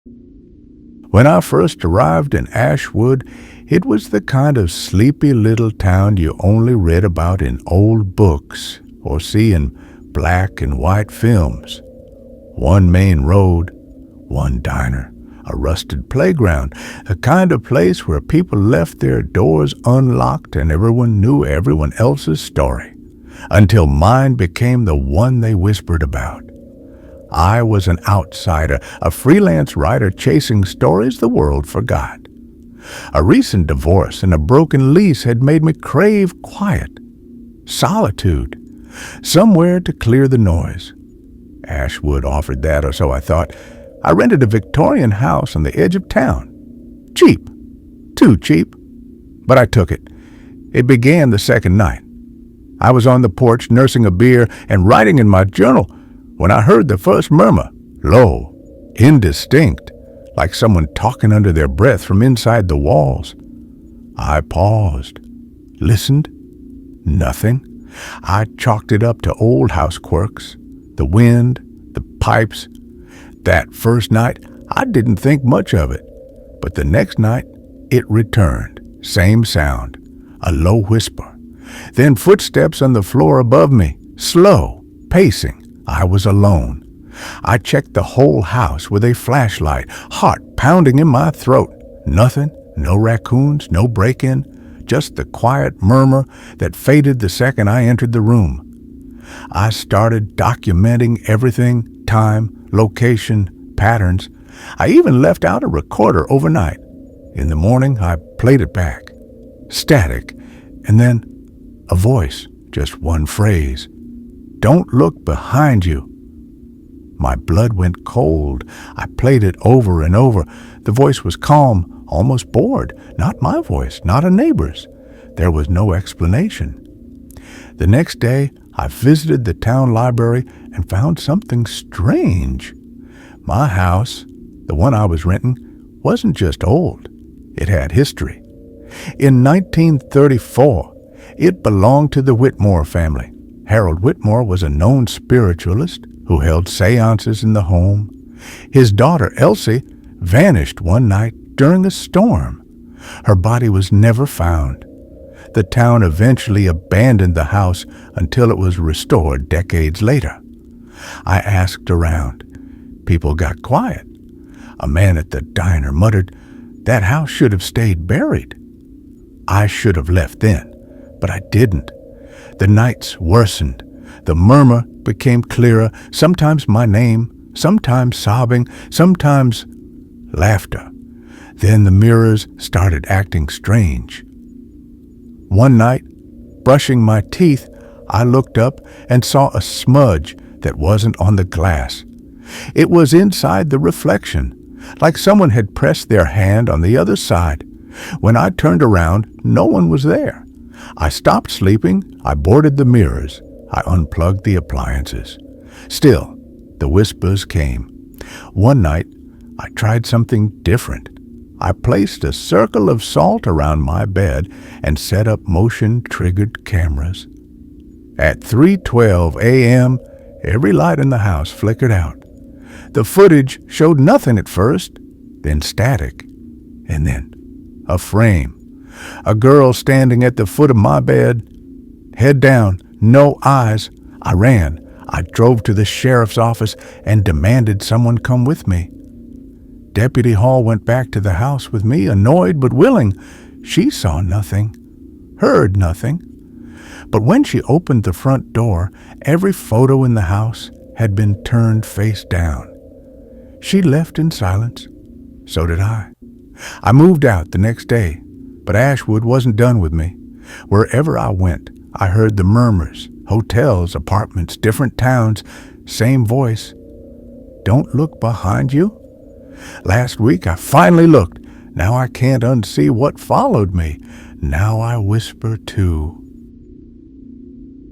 When I first arrived in Ashwood, it was the kind of sleepy little town you only read about in old books or see in black and white films. One main road, one diner, a rusted playground, the kind of place where people left their doors unlocked and everyone knew everyone else's story, until mine became the one they whispered about. I was an outsider, a freelance writer chasing stories the world forgot. A recent divorce and a broken lease had made me crave quiet, solitude, somewhere to clear the noise. Ashwood offered that, or so I thought. I rented a Victorian house on the edge of town. Cheap, too cheap, but I took it. It began the second night. I was on the porch nursing a beer and writing in my journal when I heard the first murmur, low, indistinct, like someone talking under their breath from inside the walls. I paused, listened, nothing. I chalked it up to old house quirks, the wind, the pipes. That first night, I didn't think much of it, but the next night, it returned, same sound, a low whisper. Then footsteps on the floor above me, slow, pacing. I was alone. I checked the whole house with a flashlight, heart pounding in my throat. Nothing, no raccoons, no break-in, just the quiet murmur that faded the second I entered the room. I started documenting everything, time, location, patterns. I even left out a recorder overnight. In the morning, I played it back. Static, and then a voice, just one phrase. Don't look behind you. My blood went cold. I played it over and over. The voice was calm, almost bored. Not my voice, not a neighbor's. There was no explanation. The next day, I visited the town library and found something strange. My house, the one I was renting, wasn't just old. It had history. In 1934, it belonged to the Whitmore family. Harold Whitmore was a known spiritualist who held seances in the home. His daughter, Elsie, vanished one night during a storm. Her body was never found. The town eventually abandoned the house until it was restored decades later. I asked around. People got quiet. A man at the diner muttered, "That house should have stayed buried." I should have left then, but I didn't. The nights worsened. The murmur became clearer, sometimes my name, sometimes sobbing, sometimes laughter. Then the mirrors started acting strange. One night, brushing my teeth, I looked up and saw a smudge that wasn't on the glass. It was inside the reflection, like someone had pressed their hand on the other side. When I turned around, no one was there. I stopped sleeping, I boarded the mirrors, I unplugged the appliances. Still, the whispers came. One night, I tried something different. I placed a circle of salt around my bed and set up motion-triggered cameras. At 3:12 a.m., every light in the house flickered out. The footage showed nothing at first, then static, and then a frame. A girl standing at the foot of my bed, head down, no eyes. I ran. I drove to the sheriff's office and demanded someone come with me. Deputy Hall went back to the house with me, annoyed but willing. She saw nothing, heard nothing. But when she opened the front door, every photo in the house had been turned face down. She left in silence. So did I. I moved out the next day, but Ashwood wasn't done with me. Wherever I went, I heard the murmurs, hotels, apartments, different towns, same voice. Don't look behind you. Last week I finally looked. Now I can't unsee what followed me. Now I whisper too.